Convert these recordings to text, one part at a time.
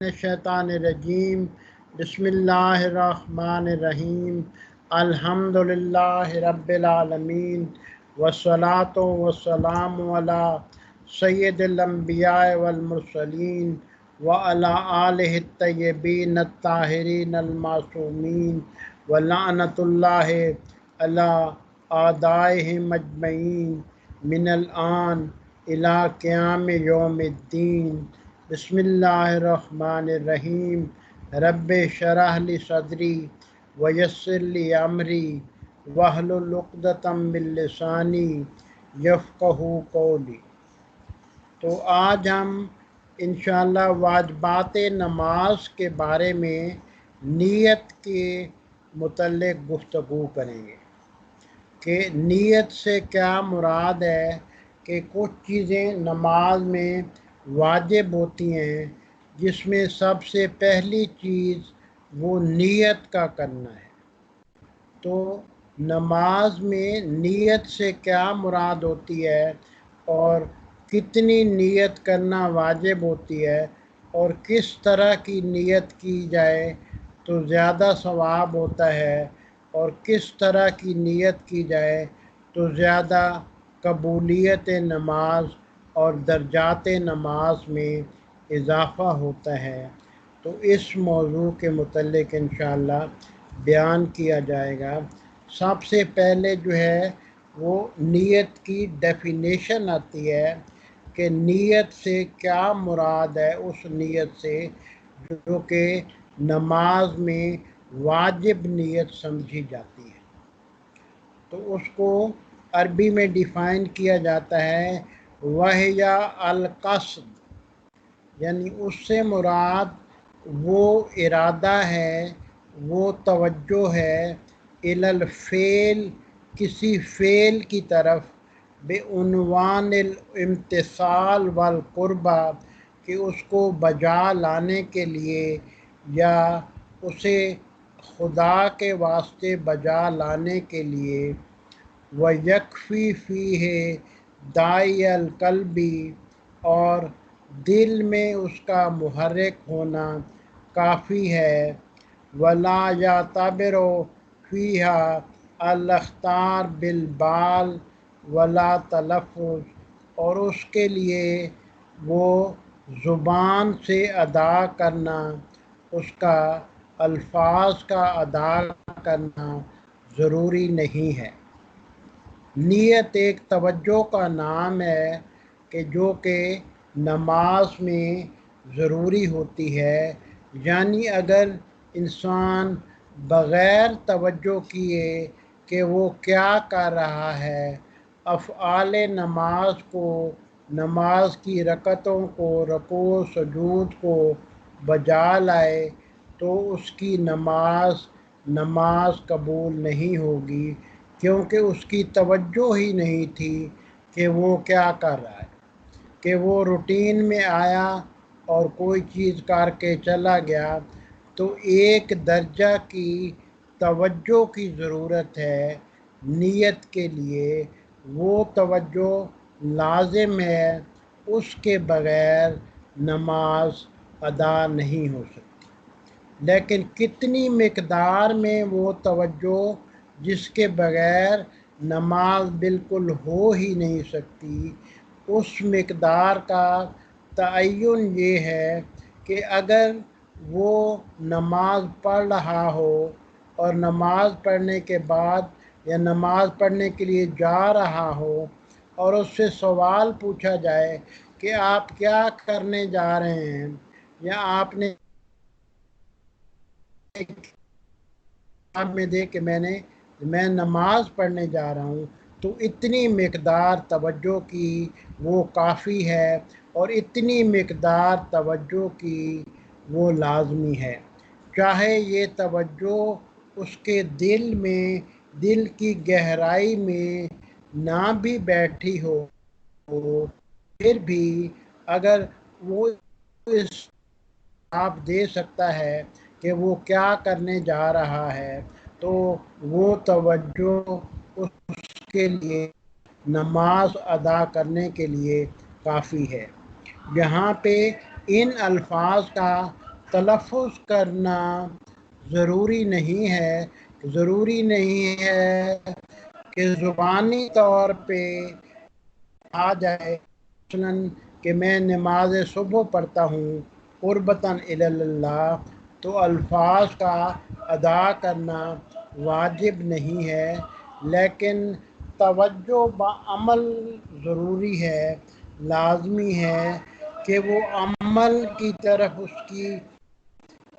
الشیطان الرجیم بسم اللہ الرحمن الرحیم الحمدللہ رب العالمین والصلاة والسلام علی سید الانبیاء والمرسلین وعلی آلہ الطیبین الطاہرین المعصومین ولعنۃ اللہ علی اعدائہم اجمعین من الآن الی قیام یوم الدین۔ بسم اللہ الرحمن الرحیم رب شرح لی صدری ویسر لی امری واحلل عقدۃ من لسانی یفقہوا قولی۔ تو آج ہم انشاءاللہ واجبات نماز کے بارے میں نیت کے متعلق گفتگو کریں گے کہ نیت سے کیا مراد ہے کہ کچھ چیزیں نماز میں واجب ہوتی ہیں جس میں سب سے پہلی چیز وہ نیت کا کرنا ہے۔ تو نماز میں نیت سے کیا مراد ہوتی ہے اور کتنی نیت کرنا واجب ہوتی ہے اور کس طرح کی نیت کی جائے تو زیادہ ثواب ہوتا ہے اور کس طرح کی نیت کی جائے تو زیادہ قبولیت نماز اور درجات نماز میں اضافہ ہوتا ہے، تو اس موضوع کے متعلق انشاءاللہ بیان کیا جائے گا۔ سب سے پہلے جو ہے وہ نیت کی ڈیفینیشن آتی ہے کہ نیت سے کیا مراد ہے، اس نیت سے جو کہ نماز میں واجب نیت سمجھی جاتی ہے۔ تو اس کو عربی میں ڈیفائن کیا جاتا ہے وَهِيَ القصد، یعنی اس سے مراد وہ ارادہ ہے، وہ توجہ ہے الی الفعل، کسی فعل کی طرف، بعنوان الامتثال والقربہ، کہ اس کو بجا لانے کے لیے یا اسے خدا کے واسطے بجا لانے کے لیے، وَيَكْفِي فِيهِ دَاعِيَ الْقَلْبِ، اور دل میں اس کا محرک ہونا کافی ہے، وَلَا يَعْتَبِرُ فِيهَا الْاخْتِيَارُ بِالْبَالِ وَلَا تَلَفُّظ، اور اس کے لیے وہ زبان سے ادا کرنا، اس کا الفاظ کا ادا کرنا ضروری نہیں ہے۔ نیت ایک توجہ کا نام ہے کہ جو کہ نماز میں ضروری ہوتی ہے، یعنی اگر انسان بغیر توجہ کیے کہ وہ کیا کر رہا ہے، افعال نماز کو، نماز کی رکعتوں کو، رکوع سجود کو بجا لائے تو اس کی نماز قبول نہیں ہوگی، کیونکہ اس کی توجہ ہی نہیں تھی کہ وہ کیا کر رہا ہے، کہ وہ روٹین میں آیا اور کوئی چیز کر کے چلا گیا۔ تو ایک درجہ کی توجہ کی ضرورت ہے نیت کے لیے، وہ توجہ لازم ہے، اس کے بغیر نماز ادا نہیں ہو سکتی۔ لیکن کتنی مقدار میں وہ توجہ جس کے بغیر نماز بالکل ہو ہی نہیں سکتی، اس مقدار کا تعین یہ ہے کہ اگر وہ نماز پڑھ رہا ہو اور نماز پڑھنے کے بعد یا نماز پڑھنے کے لیے جا رہا ہو اور اس سے سوال پوچھا جائے کہ آپ کیا کرنے جا رہے ہیں، یا آپ نے میں دے کہ میں نماز پڑھنے جا رہا ہوں، تو اتنی مقدار توجہ کی وہ کافی ہے اور اتنی مقدار توجہ کی وہ لازمی ہے، چاہے یہ توجہ اس کے دل میں، دل کی گہرائی میں نہ بھی بیٹھی ہو، پھر بھی اگر وہ اس آپ دے سکتا ہے کہ وہ کیا کرنے جا رہا ہے تو وہ توجہ اس کے لیے نماز ادا کرنے کے لیے کافی ہے۔ یہاں پہ ان الفاظ کا تلفظ کرنا ضروری نہیں ہے کہ زبانی طور پہ آ جائے، مثلاً کہ میں نماز صبح پڑھتا ہوں قربتاً الی اللہ، تو الفاظ کا ادا کرنا واجب نہیں ہے، لیکن توجہ بعمل ضروری ہے، لازمی ہے کہ وہ عمل کی طرف اس کی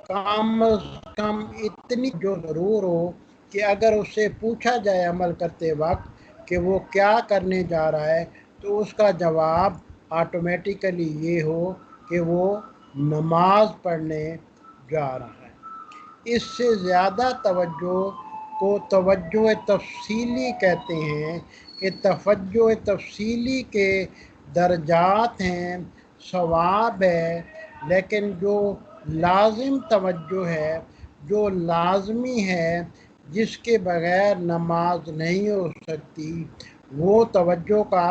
کم از کم اتنی جو ضرور ہو کہ اگر اس سے پوچھا جائے عمل کرتے وقت کہ وہ کیا کرنے جا رہا ہے، تو اس کا جواب آٹومیٹیکلی یہ ہو کہ وہ نماز پڑھنے جا رہا ہے۔ اس سے زیادہ توجہ کو توجہ تفصیلی کہتے ہیں، کہ توجہ تفصیلی کے درجات ہیں، ثواب ہے، لیکن جو لازم توجہ ہے، جو لازمی ہے، جس کے بغیر نماز نہیں ہو سکتی، وہ توجہ کا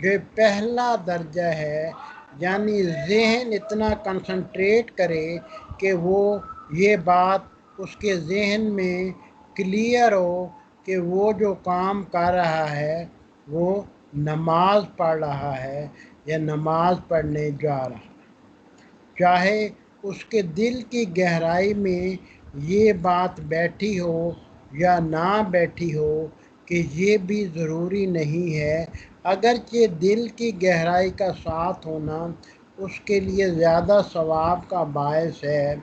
جو پہلا درجہ ہے، یعنی ذہن اتنا کنسنٹریٹ کرے کہ وہ یہ بات اس کے ذہن میں کلیئر ہو کہ وہ جو کام کر رہا ہے وہ نماز پڑھ رہا ہے یا نماز پڑھنے جا رہا ہے، چاہے اس کے دل کی گہرائی میں یہ بات بیٹھی ہو یا نہ بیٹھی ہو، کہ یہ بھی ضروری نہیں ہے، اگرچہ دل کی گہرائی کا ساتھ ہونا اس کے لیے زیادہ ثواب کا باعث ہے،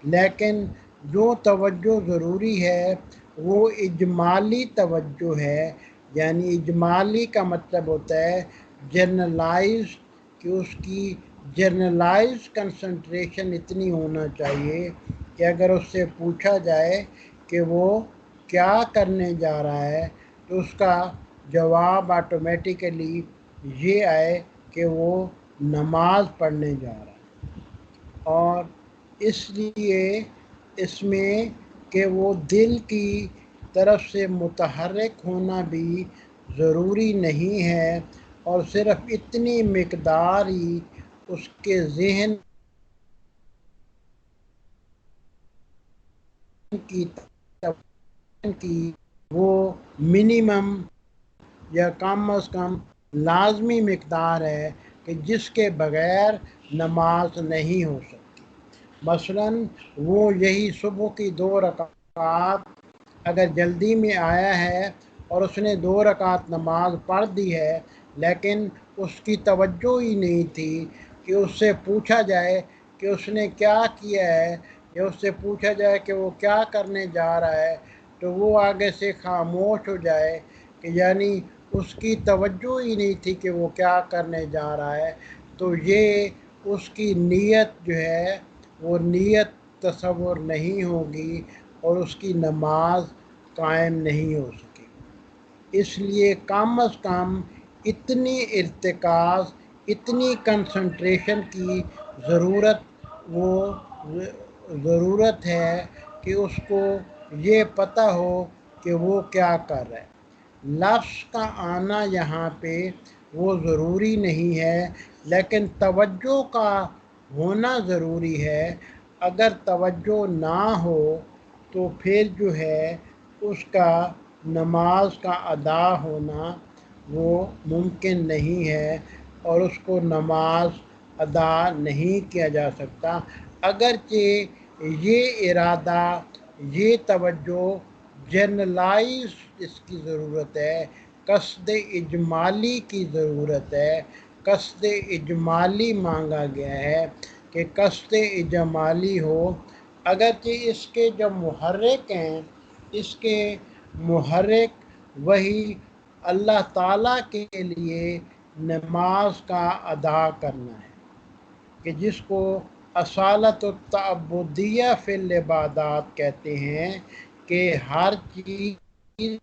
لیکن جو توجہ ضروری ہے وہ اجمالی توجہ ہے، یعنی اجمالی کا مطلب ہوتا ہے جنرلائز، کہ اس کی جنرلائز کنسنٹریشن اتنی ہونا چاہیے کہ اگر اس سے پوچھا جائے کہ وہ کیا کرنے جا رہا ہے، تو اس کا جواب آٹومیٹیکلی یہ آئے کہ وہ نماز پڑھنے جا رہا ہے۔ اور اس لیے اس میں کہ وہ دل کی طرف سے متحرک ہونا بھی ضروری نہیں ہے، اور صرف اتنی مقدار ہی اس کے ذہن کی وہ منیمم یا کم از کم لازمی مقدار ہے کہ جس کے بغیر نماز نہیں ہو سکتی۔ مثلاً وہ یہی صبح کی 2 رکعات اگر جلدی میں آیا ہے اور اس نے 2 رکعت نماز پڑھ دی ہے، لیکن اس کی توجہ ہی نہیں تھی کہ اس سے پوچھا جائے کہ اس نے کیا کیا ہے، یا اس سے پوچھا جائے کہ وہ کیا کرنے جا رہا ہے، تو وہ آگے سے خاموش ہو جائے، کہ یعنی اس کی توجہ ہی نہیں تھی کہ وہ کیا کرنے جا رہا ہے، تو یہ اس کی نیت جو ہے وہ نیت تصور نہیں ہوگی، اور اس کی نماز قائم نہیں ہو سکے۔ اس لیے کم از کم اتنی ارتکاز، اتنی کنسنٹریشن کی ضرورت ہے کہ اس کو یہ پتہ ہو کہ وہ کیا کر رہا ہے۔ لفظ کا آنا یہاں پہ وہ ضروری نہیں ہے، لیکن توجہ کا ہونا ضروری ہے۔ اگر توجہ نہ ہو تو پھر جو ہے اس کا نماز کا ادا ہونا وہ ممکن نہیں ہے، اور اس کو نماز ادا نہیں کیا جا سکتا، اگرچہ یہ ارادہ، یہ توجہ جنرلائز اس کی ضرورت ہے، قصد اجمالی کی ضرورت ہے، قصد اجمالی مانگا گیا ہے کہ قصد اجمالی ہو، اگرچہ اس کے جو محرک ہیں، اس کے محرک وہی اللہ تعالیٰ کے لیے نماز کا ادا کرنا ہے، کہ جس کو اصالت التعبدیہ فی العبادات کہتے ہیں، کہ ہر چیز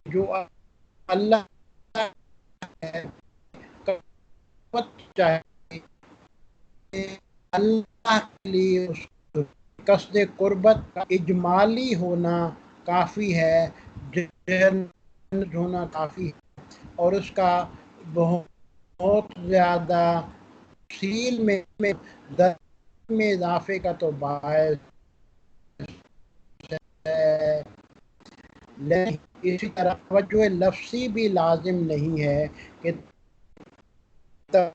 جو اللہ ہے چاہے اللہ کے لیے اس قصد قربت کا اجمالی ہونا کافی ہے، جنرل ہونا کافی ہے، اور اس کا بہت بہت زیادہ تفصیل میں درجات میں اضافے کا تو باعث ہے، لیکن اسی طرح توجہ لفظی بھی لازم نہیں ہے کہ توجہ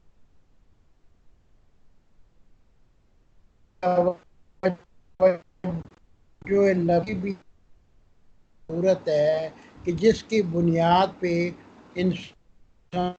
لفظی بھی صورت ہے کہ جس کی بنیاد پہ انسان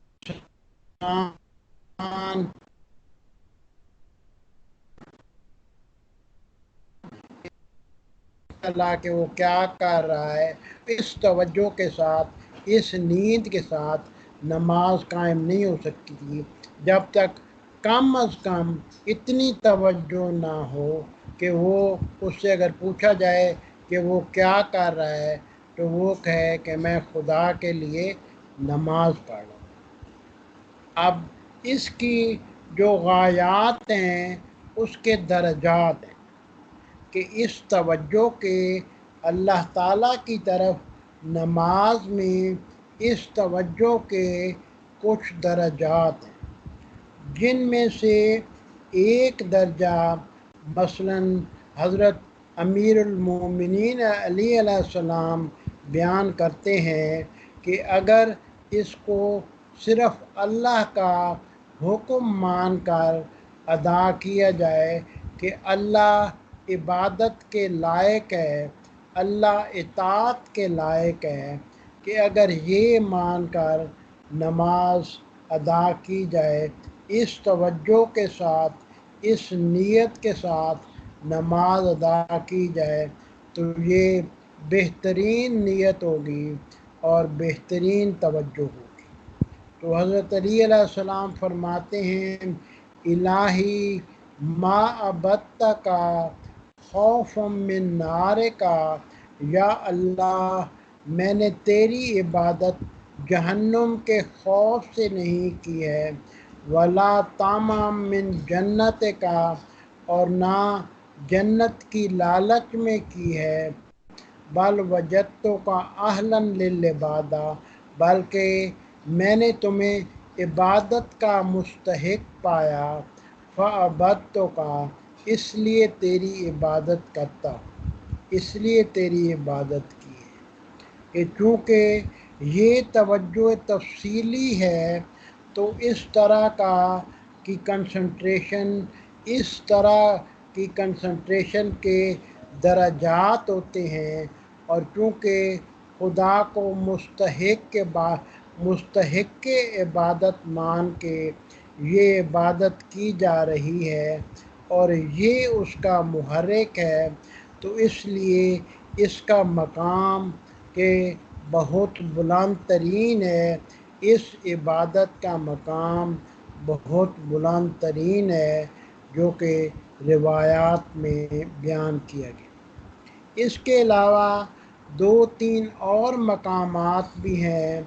اللہ کہ وہ کیا کر رہا ہے، اس توجہ کے ساتھ، اس نیند کے ساتھ نماز قائم نہیں ہو سکتی تھی جب تک کم از کم اتنی توجہ نہ ہو کہ وہ اس سے اگر پوچھا جائے کہ وہ کیا کر رہا ہے تو وہ کہے کہ میں خدا کے لیے نماز پڑھ رہا ہوں۔ اب اس کی جو غایات ہیں اس کے درجات ہیں کہ اس توجہ کے اللہ تعالیٰ کی طرف نماز میں اس توجہ کے کچھ درجات ہیں، جن میں سے ایک درجہ مثلاً حضرت امیر المومنین علی علیہ السلام بیان کرتے ہیں کہ اگر اس کو صرف اللہ کا حکم مان کر ادا کیا جائے کہ اللہ عبادت کے لائق ہے، اللہ اطاعت کے لائق ہے، کہ اگر یہ مان کر نماز ادا کی جائے، اس توجہ کے ساتھ، اس نیت کے ساتھ نماز ادا کی جائے تو یہ بہترین نیت ہوگی اور بہترین توجہ ہوگی۔ تو حضرت علی علیہ السلام فرماتے ہیں الہی ما عبدت کا خوف من نار کا، یا اللہ میں نے تیری عبادت جہنم کے خوف سے نہیں کی ہے، ولا طمع من جنت کا، اور نہ جنت کی لالچ میں کی ہے، بل وجدتو کا اہلاً للعبادہ، بلکہ میں نے تمہیں عبادت کا مستحق پایا، فعبدتو کا، اس لیے تیری عبادت کرتا ہوں، اس لیے تیری عبادت کی ہے۔ کہ چونکہ یہ توجہ تفصیلی ہے تو اس طرح کی کنسنٹریشن، اس طرح کی کنسنٹریشن کے درجات ہوتے ہیں، اور چونکہ خدا کو مستحق عبادت مان کے یہ عبادت کی جا رہی ہے اور یہ اس کا محرک ہے، تو اس لیے اس کا مقام کہ بہت بلند ترین ہے، اس عبادت کا مقام بہت بلند ترین ہے جو کہ روایات میں بیان کیا گیا۔ اس کے علاوہ دو تین اور مقامات بھی ہیں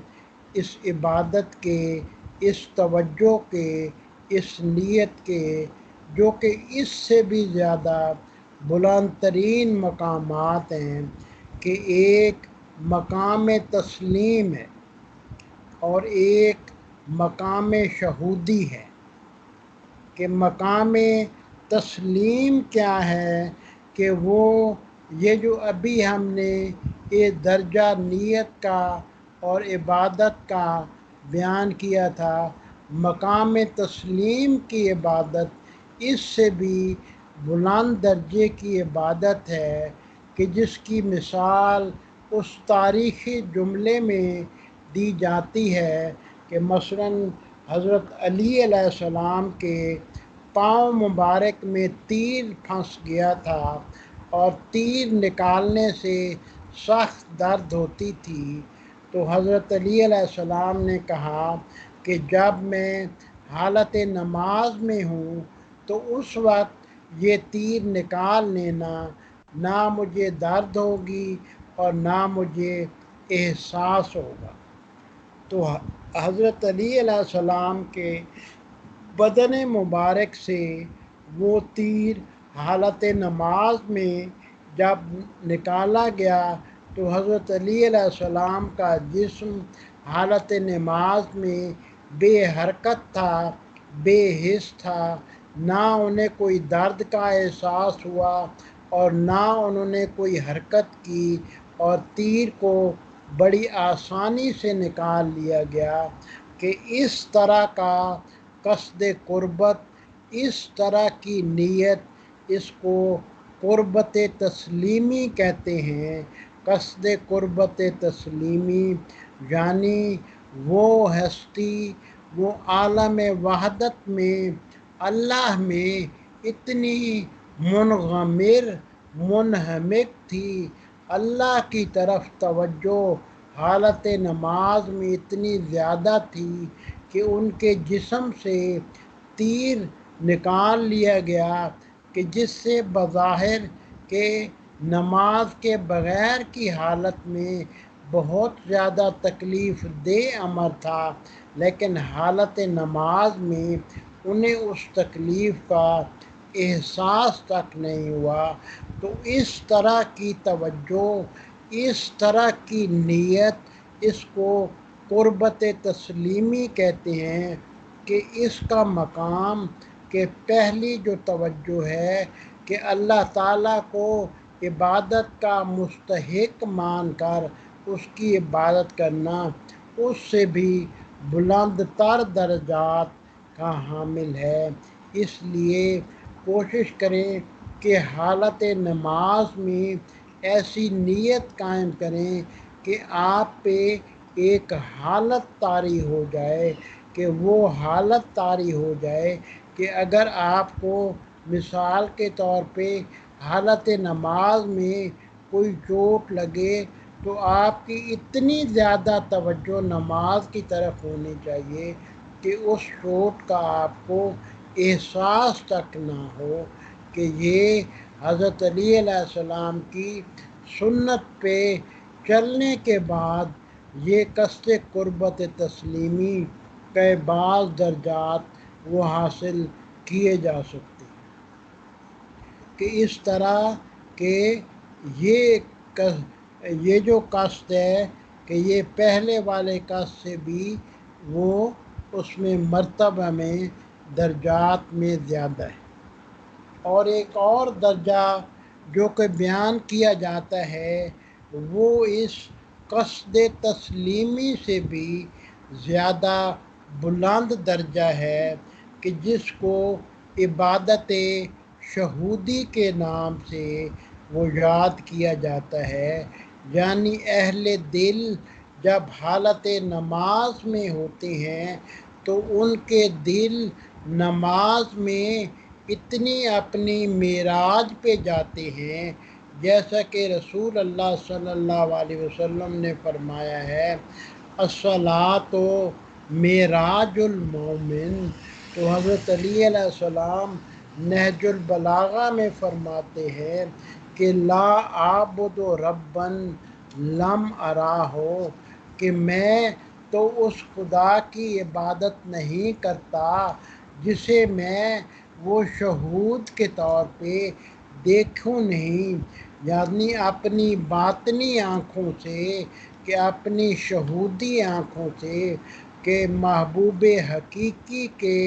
اس عبادت کے، اس توجہ کے، اس نیت کے، جو کہ اس سے بھی زیادہ بلند ترین مقامات ہیں، کہ ایک مقام تسلیم ہے اور ایک مقام شہودی ہے۔ کہ مقام تسلیم کیا ہے کہ وہ یہ جو ابھی ہم نے یہ درجہ نیت کا اور عبادت کا بیان کیا تھا، مقام تسلیم کی عبادت اس سے بھی بلند درجے کی عبادت ہے کہ جس کی مثال اس تاریخی جملے میں دی جاتی ہے کہ مثلاً حضرت علی علیہ السلام کے پاؤں مبارک میں تیر پھنس گیا تھا اور تیر نکالنے سے سخت درد ہوتی تھی، تو حضرت علی علیہ السلام نے کہا کہ جب میں حالت نماز میں ہوں تو اس وقت یہ تیر نکال لینا، نہ مجھے درد ہوگی اور نہ مجھے احساس ہوگا۔ تو حضرت علی علیہ السلام کے بدن مبارک سے وہ تیر حالت نماز میں جب نکالا گیا تو حضرت علی علیہ السلام کا جسم حالت نماز میں بے حرکت تھا، بے حس تھا، نہ انہیں کوئی درد کا احساس ہوا اور نہ انہوں نے کوئی حرکت کی، اور تیر کو بڑی آسانی سے نکال لیا گیا کہ اس طرح کا قصد قربت، اس طرح کی نیت، اس کو قربت تسلیمی کہتے ہیں۔ قصد قربت تسلیمی یعنی وہ ہستی، وہ عالم وحدت میں اللہ میں اتنی منغمر منہمک تھی، اللہ کی طرف توجہ حالت نماز میں اتنی زیادہ تھی کہ ان کے جسم سے تیر نکال لیا گیا کہ جس سے بظاہر کہ نماز کے بغیر کی حالت میں بہت زیادہ تکلیف دہ امر تھا، لیکن حالت نماز میں انہیں اس تکلیف کا احساس تک نہیں ہوا۔ تو اس طرح کی توجہ، اس طرح کی نیت، اس کو قربت تسلیمی کہتے ہیں کہ اس کا مقام کہ پہلی جو توجہ ہے کہ اللہ تعالیٰ کو عبادت کا مستحق مان کر اس کی عبادت کرنا، اس سے بھی بلند تر درجات کا حامل ہے۔ اس لیے کوشش کریں کہ حالت نماز میں ایسی نیت قائم کریں کہ آپ پہ ایک حالت طاری ہو جائے، کہ وہ حالت طاری ہو جائے کہ اگر آپ کو مثال کے طور پہ حالت نماز میں کوئی چوٹ لگے تو آپ کی اتنی زیادہ توجہ نماز کی طرف ہونی چاہیے کہ اس چوٹ کا آپ کو احساس تک نہ ہو، کہ یہ حضرت علی علیہ السلام کی سنت پہ چلنے کے بعد یہ قصد قربت تسلیمی کے بعض درجات وہ حاصل کیے جا سکتے ہیں، کہ اس طرح کہ یہ جو قصد ہے کہ یہ پہلے والے قصد سے بھی وہ اس میں مرتبہ میں درجات میں زیادہ ہے۔ اور ایک اور درجہ جو کہ بیان کیا جاتا ہے وہ اس قصد تسلیمی سے بھی زیادہ بلند درجہ ہے، کہ جس کو عبادت شہودی کے نام سے وہ یاد کیا جاتا ہے، یعنی اہل دل جب حالت نماز میں ہوتے ہیں تو ان کے دل نماز میں اتنی اپنی معراج پہ جاتے ہیں، جیسا کہ رسول اللہ صلی اللہ علیہ وسلم نے فرمایا ہے الصلاۃ معراج المومن۔ تو حضرت علی علیہ السلام نہج البلاغہ میں فرماتے ہیں کہ لا اعبد ربا لم ارہ، کہ میں تو اس خدا کی عبادت نہیں کرتا جسے میں وہ شہود کے طور پہ دیکھوں نہیں، یعنی اپنی باطنی آنکھوں سے، کہ اپنی شہودی آنکھوں سے، کہ محبوب حقیقی کے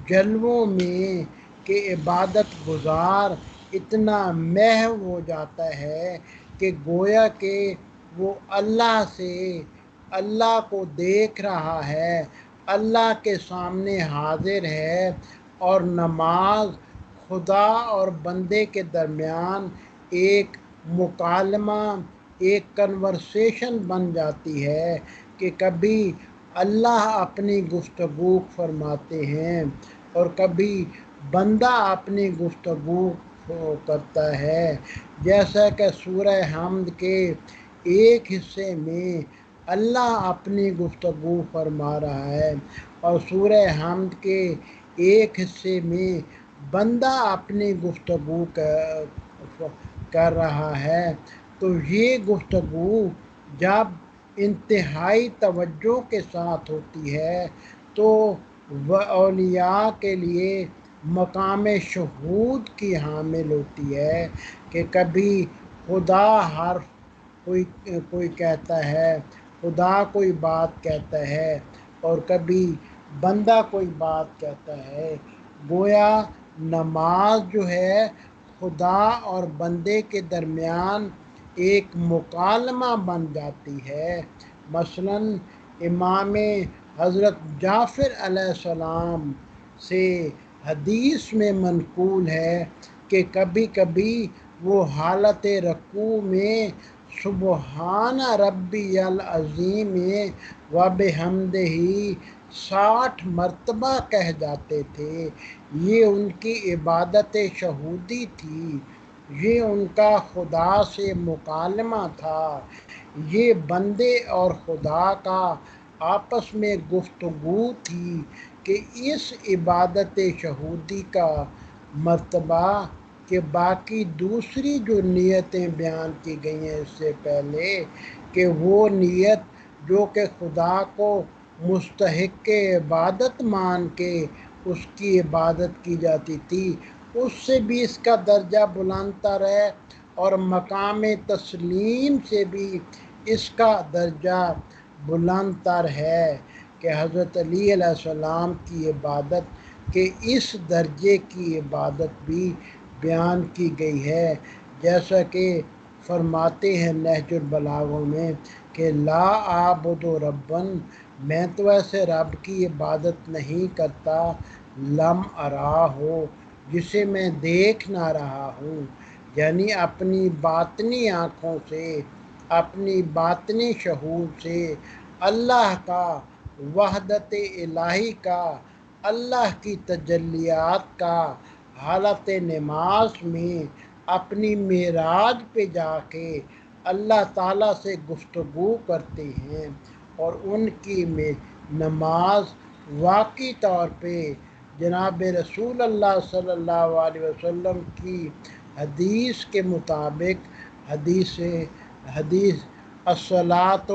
جلووں میں کہ عبادت گزار اتنا محو ہو جاتا ہے کہ گویا کہ وہ اللہ سے، اللہ کو دیکھ رہا ہے، اللہ کے سامنے حاضر ہے، اور نماز خدا اور بندے کے درمیان ایک مکالمہ، ایک کنورسیشن بن جاتی ہے، کہ کبھی اللہ اپنی گفتگو فرماتے ہیں اور کبھی بندہ اپنی گفتگو کرتا ہے، جیسا کہ سورہ حمد کے ایک حصے میں اللہ اپنی گفتگو فرما رہا ہے اور سورہ حمد کے ایک حصے میں بندہ اپنی گفتگو کر رہا ہے۔ تو یہ گفتگو جب انتہائی توجہ کے ساتھ ہوتی ہے تو وہ اولیاء کے لیے مقام شہود کی حامل ہوتی ہے، کہ کبھی خدا حرف کوئی کہتا ہے، خدا کوئی بات کہتا ہے، اور کبھی بندہ کوئی بات کہتا ہے، گویا نماز جو ہے خدا اور بندے کے درمیان ایک مکالمہ بن جاتی ہے۔ مثلاً امام حضرت جعفر علیہ السلام سے حدیث میں منقول ہے کہ کبھی کبھی وہ حالت رکوع میں سبحان ربی العظیم و بحمدہ 60 مرتبہ کہہ جاتے تھے۔ یہ ان کی عبادت شہودی تھی، یہ ان کا خدا سے مکالمہ تھا، یہ بندے اور خدا کا آپس میں گفتگو تھی کہ اس عبادت شہودی کا مرتبہ کہ باقی دوسری جو نیتیں بیان کی گئی ہیں اس سے پہلے، کہ وہ نیت جو کہ خدا کو مستحق عبادت مان کے اس کی عبادت کی جاتی تھی، اس سے بھی اس کا درجہ بلند تر ہے، اور مقام تسلیم سے بھی اس کا درجہ بلند تر ہے کہ حضرت علی علیہ السلام کی عبادت کے اس درجے کی عبادت بھی بیان کی گئی ہے، جیسا کہ فرماتے ہیں نہج البلاغہ میں کہ لا اعبد ربن، میں تو ایسے رب کی عبادت نہیں کرتا، لم ارا ہو، جسے میں دیکھ نہ رہا ہوں، یعنی اپنی باطنی آنکھوں سے، اپنی باطنی شعور سے اللہ کا، وحدت الہی کا، اللہ کی تجلیات کا حالت نماز میں اپنی معراج پہ جا کے اللہ تعالیٰ سے گفتگو کرتے ہیں، اور ان کی نماز واقعی طور پہ جناب رسول اللہ صلی اللہ علیہ وسلم کی حدیث کے مطابق حدیث الصلاۃ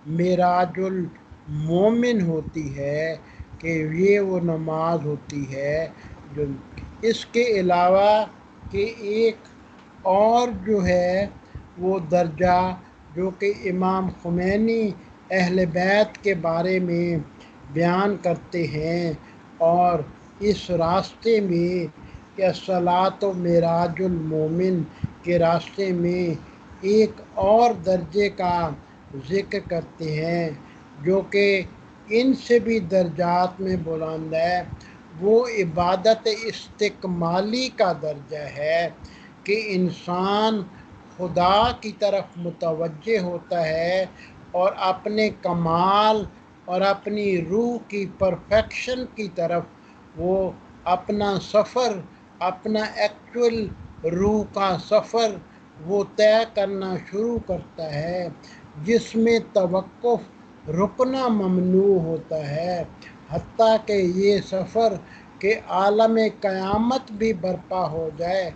معراج المومن ہوتی ہے، کہ یہ وہ نماز ہوتی ہے جو اس کے علاوہ کہ ایک اور جو ہے وہ درجہ جو کہ امام خمینی اہل بیت کے بارے میں بیان کرتے ہیں، اور اس راستے میں کہ الصلاۃ و معراج المومن کے راستے میں ایک اور درجے کا ذکر کرتے ہیں جو کہ ان سے بھی درجات میں بلند ہے، وہ عبادت استکمالی کا درجہ ہے کہ انسان خدا کی طرف متوجہ ہوتا ہے اور اپنے کمال اور اپنی روح کی پرفیکشن کی طرف وہ اپنا سفر، اپنا ایکچول روح کا سفر وہ طے کرنا شروع کرتا ہے، جس میں توقف رکنا ممنوع ہوتا ہے، حتیٰ کہ یہ سفر کہ عالم قیامت بھی برپا ہو جائے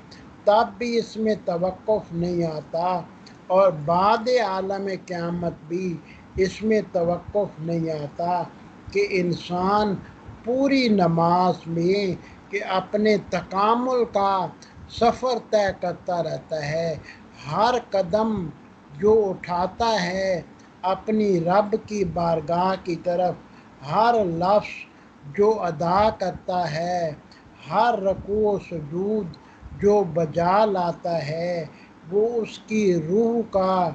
تب بھی اس میں توقف نہیں آتا، اور بعد عالم قیامت بھی اس میں توقف نہیں آتا کہ انسان پوری نماز میں کہ اپنے تکامل کا سفر طے کرتا رہتا ہے، ہر قدم جو اٹھاتا ہے اپنی رب کی بارگاہ کی طرف، ہر لفظ جو ادا کرتا ہے، ہر رکوع و سجود جو بجا لاتا ہے، وہ اس کی روح کا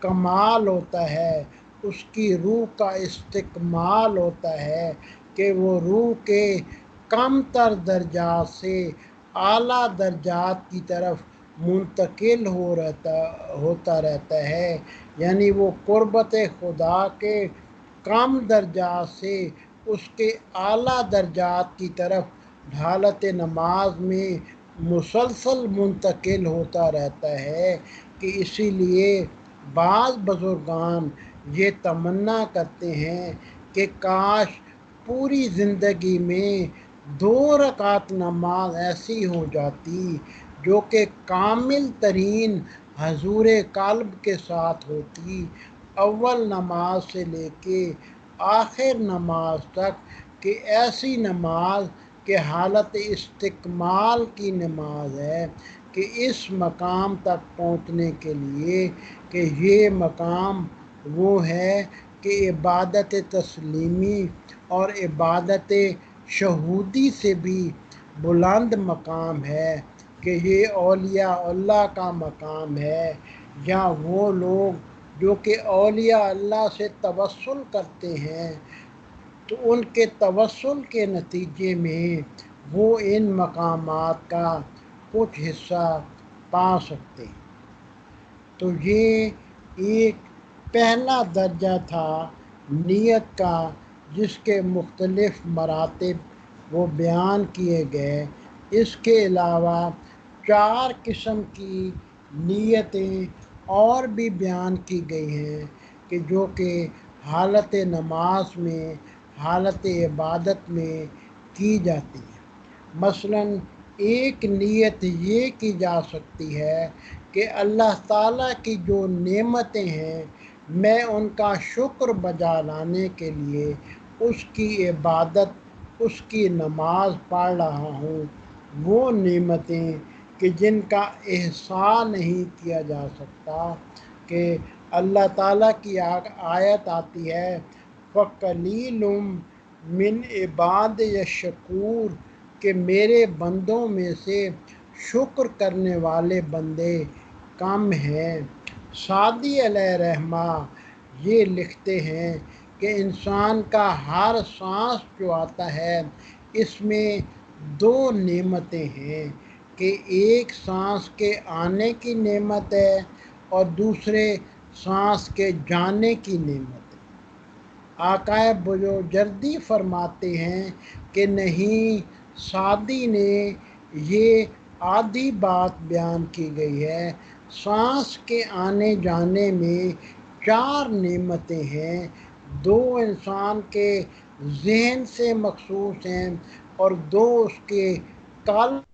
کمال ہوتا ہے، اس کی روح کا استکمال ہوتا ہے کہ وہ روح کے کم تر درجات سے اعلیٰ درجات کی طرف منتقل ہوتا رہتا ہے، یعنی وہ قربت خدا کے کم درجات سے اس کے اعلیٰ درجات کی طرف حالت نماز میں مسلسل منتقل ہوتا رہتا ہے، کہ اسی لیے بعض بزرگان یہ تمنا کرتے ہیں کہ کاش پوری زندگی میں 2 رکعت نماز ایسی ہو جاتی جو کہ کامل ترین حضور قلب کے ساتھ ہوتی، اول نماز سے لے کے آخر نماز تک، کہ ایسی نماز کہ حالت استکمال کی نماز ہے، کہ اس مقام تک پہنچنے کے لیے کہ یہ مقام وہ ہے کہ عبادت تسلیمی اور عبادت شہودی سے بھی بلند مقام ہے کہ یہ اولیاء اللہ کا مقام ہے، یا وہ لوگ جو کہ اولیاء اللہ سے توسل کرتے ہیں تو ان کے توسل کے نتیجے میں وہ ان مقامات کا کچھ حصہ پا سکتے ہیں۔ تو یہ ایک پہلا درجہ تھا نیت کا، جس کے مختلف مراتب وہ بیان کیے گئے۔ اس کے علاوہ 4 قسم کی نیتیں اور بھی بیان کی گئی ہیں کہ جو کہ حالت نماز میں، حالت عبادت میں کی جاتی ہیں۔ مثلاً ایک نیت یہ کی جا سکتی ہے کہ اللہ تعالیٰ کی جو نعمتیں ہیں میں ان کا شکر بجا لانے کے لیے اس کی عبادت، اس کی نماز پڑھ رہا ہوں۔ وہ نعمتیں کہ جن کا احصاء نہیں کیا جا سکتا، کہ اللہ تعالیٰ کی آیت آتی ہے فَقَلِيلٌ مِّنْ عِبَادِيَ الشَّكُورُ، کہ میرے بندوں میں سے شکر کرنے والے بندے کم ہیں۔ سعدی علیہ رحمہ یہ لکھتے ہیں کہ انسان کا ہر سانس جو آتا ہے اس میں 2 نعمتیں ہیں، کہ ایک سانس کے آنے کی نعمت ہے اور دوسرے سانس کے جانے کی نعمت ہے۔ آقا بروجردی فرماتے ہیں کہ نہیں، سعدی نے یہ آدھی بات بیان کی گئی ہے۔ سانس کے آنے جانے میں 4 نعمتیں ہیں، 2 انسان کے ذہن سے مخصوص ہیں اور 2 اس کے قلب